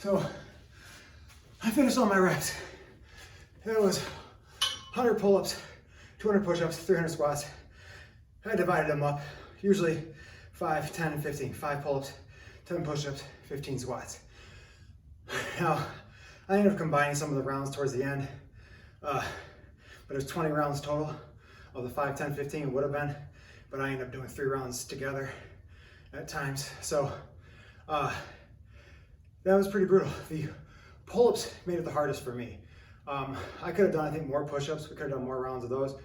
So I finished all my reps. That was 100 pull-ups, 200 push-ups, 300 squats. I divided them up, usually 5, 10, and 15. 5 pull-ups, 10 push-ups, 15 squats. Now, I ended up combining some of the rounds towards the end, but it was 20 rounds total of the 5, 10, 15 it would have been, but I ended up doing 3 rounds together at times. So that was pretty brutal. The pull-ups made it the hardest for me. I could have done, I think, more push-ups. We could have done more rounds of those.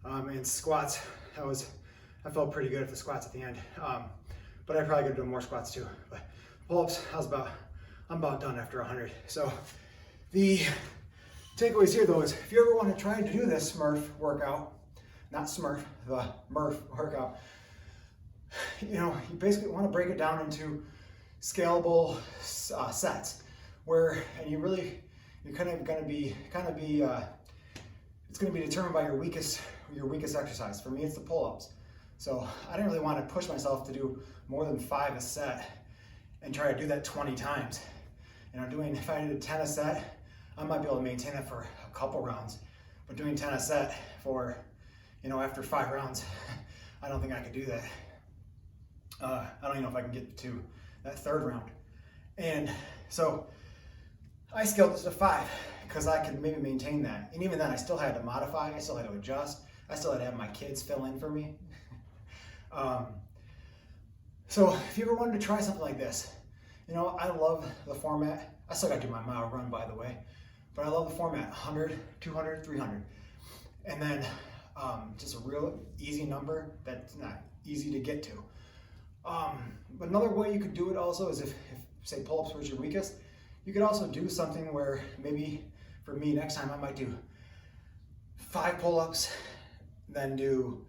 And squats, I felt pretty good at the squats at the end. But I probably could have done more squats too. But pull-ups, I'm about done after 100. So the takeaways here though is, if you ever want to try to do this Murph workout, not Smurf, the Murph workout, you basically want to break it down into scalable sets where, and you're kind of going to be, it's going to be determined by your weakest exercise. For me, it's the pull-ups. So I didn't really want to push myself to do more than 5 a set and try to do that 20 times. If I did 10 a set, I might be able to maintain that for a couple rounds, but doing 10 a set for, after 5 rounds, I don't think I could do that. I don't even know if I can get to that 3rd round. And so I scaled this to 5 because I could maybe maintain that. And even then I still had to modify, I still had to adjust, I still had to have my kids fill in for me. So if you ever wanted to try something like this, I love the format. I still got to do my mile run, by the way, but I love the format, 100, 200, 300. And then just a real easy number that's not easy to get to. But another way you could do it also is if say pull-ups was your weakest, you could also do something where maybe for me next time I might do 5 pull-ups, then do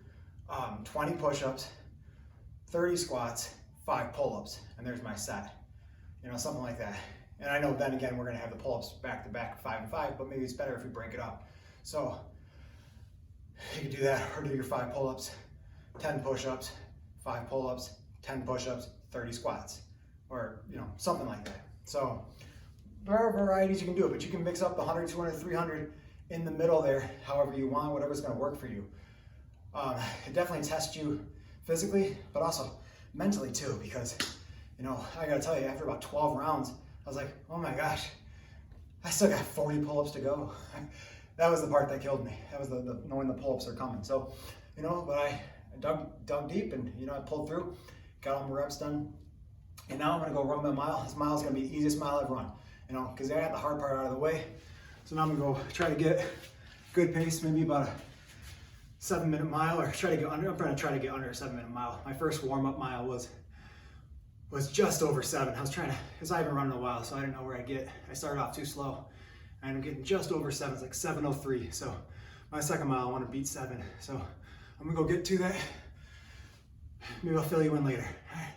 20 push-ups, 30 squats, 5 pull-ups, and there's my set. Something like that. And I know then again we're going to have the pull-ups back to back 5 and 5, but maybe it's better if we break it up. So you could do that, or do your 5 pull-ups, 10 push-ups, 5 pull-ups, 10 push-ups, 30 squats, or something like that. So there are varieties you can do it, but you can mix up the 100, 200, 300 in the middle there, however you want, whatever's going to work for you. It definitely tests you physically, but also mentally too, because I gotta tell you, after about 12 rounds, I was like, oh my gosh, I still got 40 pull-ups to go. That was the part that killed me. That was the knowing the pull-ups are coming. So, but I dug deep and, I pulled through, got all my reps done. And now I'm gonna go run my mile. This mile is gonna be the easiest mile I've run, because I got the hard part out of the way. So now I'm gonna go try to get good pace, maybe about a 7-minute mile, or I'm gonna try to get under a 7-minute mile. My first warm-up mile was just over 7. Because I haven't run in a while, so I didn't know where I'd get. I started off too slow, and I'm getting just over 7. It's like 7:03. So my second mile, I want to beat 7. So I'm gonna go get to that. Maybe I'll fill you in later. All right.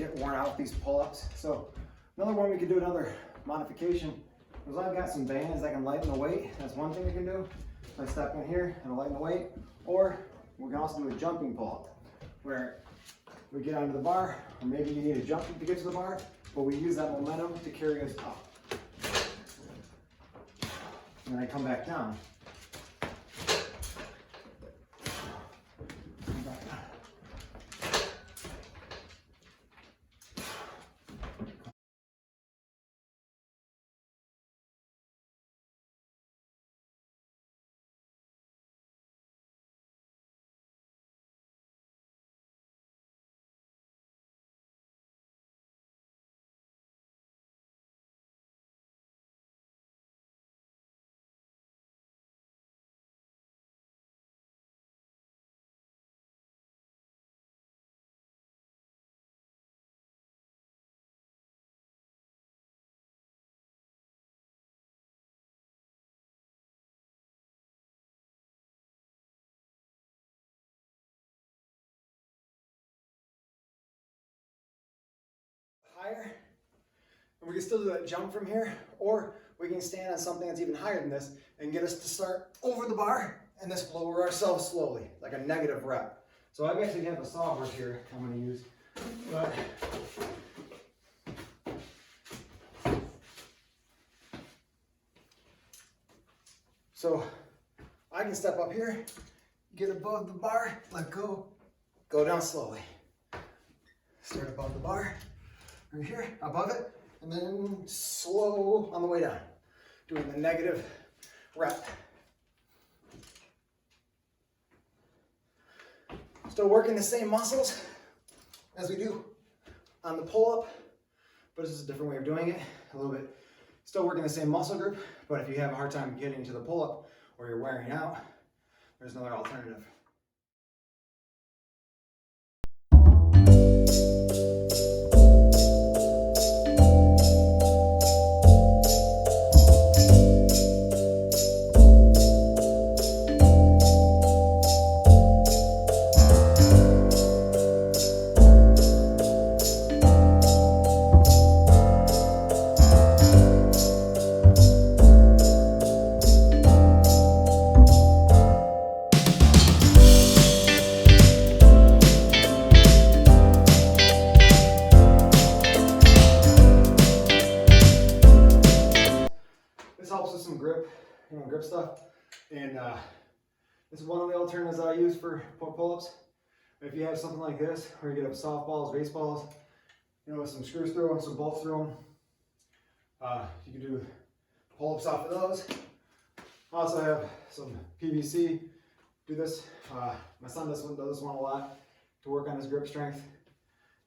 get worn out with these pull-ups. So another one we could do, another modification, is I've got some bands that can lighten the weight. That's one thing we can do. So I step in here and lighten the weight. Or we can also do a jumping pull-up, where we get onto the bar, or maybe you need to jump to get to the bar, but we use that momentum to carry us up. And then I come back down. Higher, and we can still do that jump from here, or we can stand on something that's even higher than this and get us to start over the bar and just lower ourselves slowly, like a negative rep. So I actually have a sawhorse here I'm going to use, but so I can step up here, get above the bar, let go, go down slowly. Start above the bar. Right here, above it, and then slow on the way down, doing the negative rep. Still working the same muscles as we do on the pull-up, but this is a different way of doing it, a little bit. Still working the same muscle group, but if you have a hard time getting to the pull-up or you're wearing out, there's another alternative. This helps with some grip, grip stuff, and this is one of the alternatives I use for pull-ups. If you have something like this, where you get up softballs, baseballs, with some screws through them, some bolts through them, you can do pull-ups off of those. I also have some PVC. Do this. My son does this one a lot to work on his grip strength.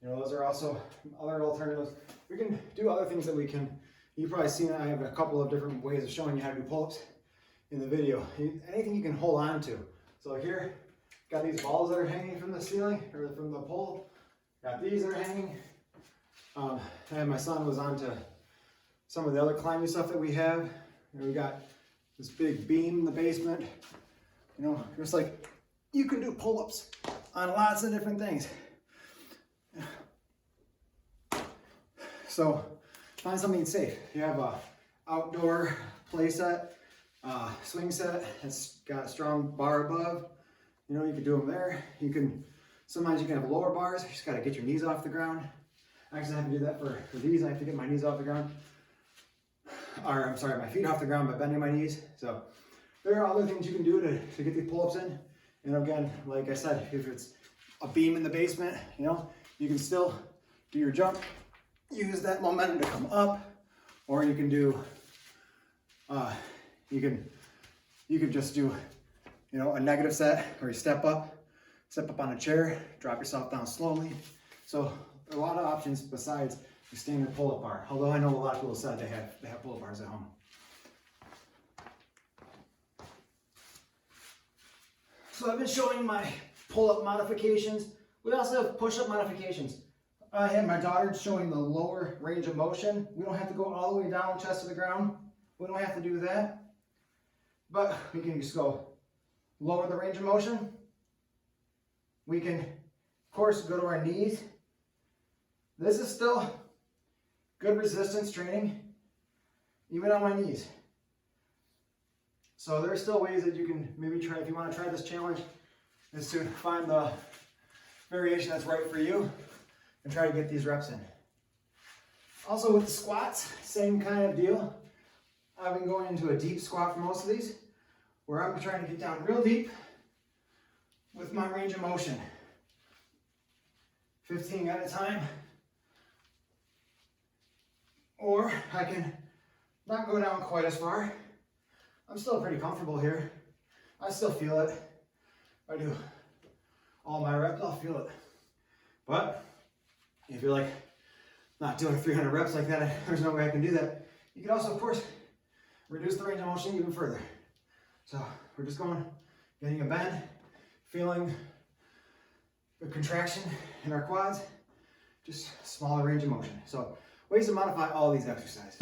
Those are also other alternatives. We can do other things that we can. You've probably seen I have a couple of different ways of showing you how to do pull-ups in the video. Anything you can hold on to. So here, got these balls that are hanging from the ceiling, or from the pole. Got these that are hanging. And my son was on to some of the other climbing stuff that we have. We got this big beam in the basement. Just like, you can do pull-ups on lots of different things. So, find something safe. You have a outdoor play set, swing set that's got a strong bar above. You can do them there. Sometimes you can have lower bars. You just got to get your knees off the ground. I actually have to do that for these. I have to get my knees off the ground. Or, I'm sorry, my feet off the ground by bending my knees. So there are other things you can do to get these pull-ups in. And again, like I said, if it's a beam in the basement, you can still do your jump. Use that momentum to come up, or you can do, you can just do, a negative set where you step up on a chair, drop yourself down slowly. So there are a lot of options besides the standard pull-up bar. Although I know a lot of people said they have pull-up bars at home. So I've been showing my pull-up modifications. We also have push-up modifications. I had my daughter showing the lower range of motion. We don't have to go all the way down, chest to the ground. We don't have to do that. But we can just go lower the range of motion. We can, of course, go to our knees This is still good resistance training, even on my knees. So there are still ways that you can maybe try, if you want to try this challenge, is to find the variation that's right for you and try to get these reps in. Also with the squats, same kind of deal. I've been going into a deep squat for most of these, where I'm trying to get down real deep with my range of motion. 15 at a time. Or I can not go down quite as far. I'm still pretty comfortable here. I still feel it. If I do all my reps, I'll feel it. But if you're like not doing 300 reps like that, there's no way I can do that. You can also, of course, reduce the range of motion even further. So we're just going, getting a bend, feeling the contraction in our quads, just smaller range of motion. So ways to modify all these exercises.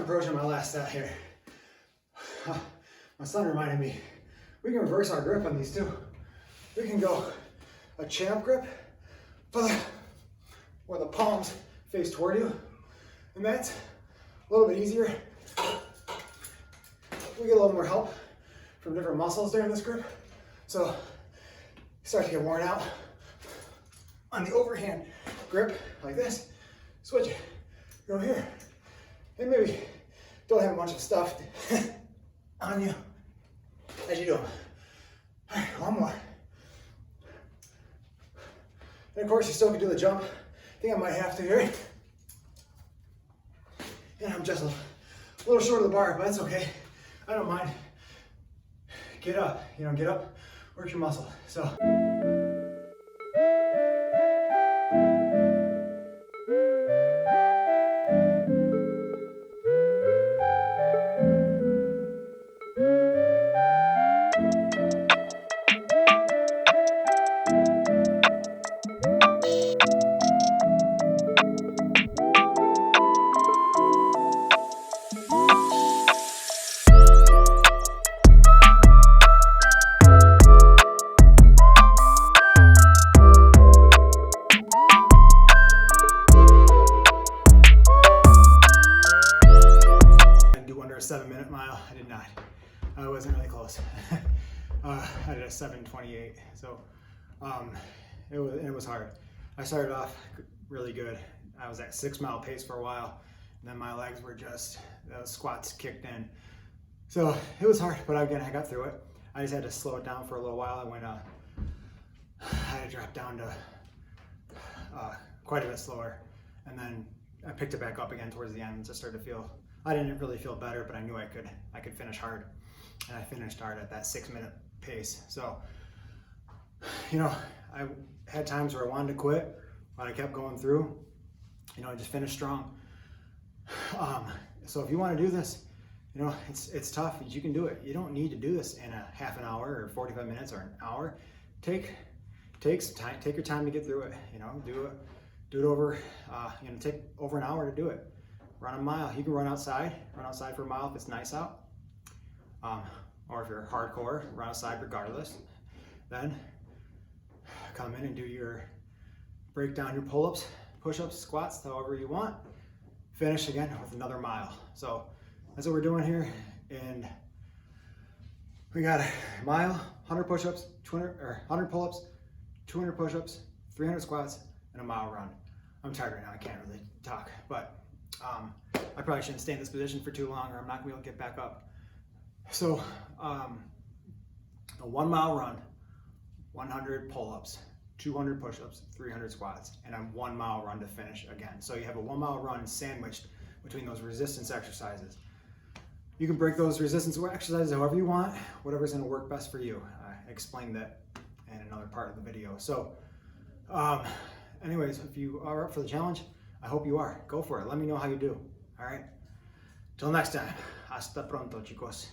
approaching my last set here. My son reminded me, we can reverse our grip on these too. We can go a champ grip, where the palms face toward you, and that's a little bit easier. We get a little more help from different muscles during this grip, so you start to get worn out. On the overhand grip, like this, switch it, go here, and maybe don't have a bunch of stuff on you as you do. All right, one more. And of course, you still can do the jump. I think I might have to here. And I'm just a little short of the bar, but that's okay. I don't mind. Get up, get up, work your muscle. So. A 7-minute mile. I did not. I wasn't really close. I did a 7:28. So it was hard. I started off really good. I was at 6-mile pace for a while, and then my legs were just, those squats kicked in. So it was hard, but again, I got through it. I just had to slow it down for a little while. I had to drop down to quite a bit slower, and then I picked it back up again towards the end and just started to feel. I didn't really feel better, but I knew I could finish hard, and I finished hard at that 6-minute pace. So, I had times where I wanted to quit, but I kept going through. I just finished strong. So if you want to do this, it's tough. You can do it. You don't need to do this in a half an hour or 45 minutes or an hour. Take some time. Take your time to get through it. Do it over. Take over an hour to do it. Run a mile. You can run outside for a mile if it's nice out. Or if you're hardcore, run outside regardless. Then come in and break down your pull-ups, push-ups, squats, however you want. Finish again with another mile. So that's what we're doing here. And we got a mile, 100 push-ups, 100 pull-ups, 200 push-ups, 300 squats, and a mile run. I'm tired right now. I can't really talk, but I probably shouldn't stay in this position for too long, or I'm not gonna be able to get back up. So a 1 mile run, 100 pull-ups, 200 push-ups, 300 squats, and a 1 mile run to finish again. So you have a 1 mile run sandwiched between those resistance exercises. You can break those resistance exercises however you want, whatever's gonna work best for you. I explained that in another part of the video. So anyways, if you are up for the challenge, I hope you are. Go for it. Let me know how you do. All right. Till next time. Hasta pronto, chicos.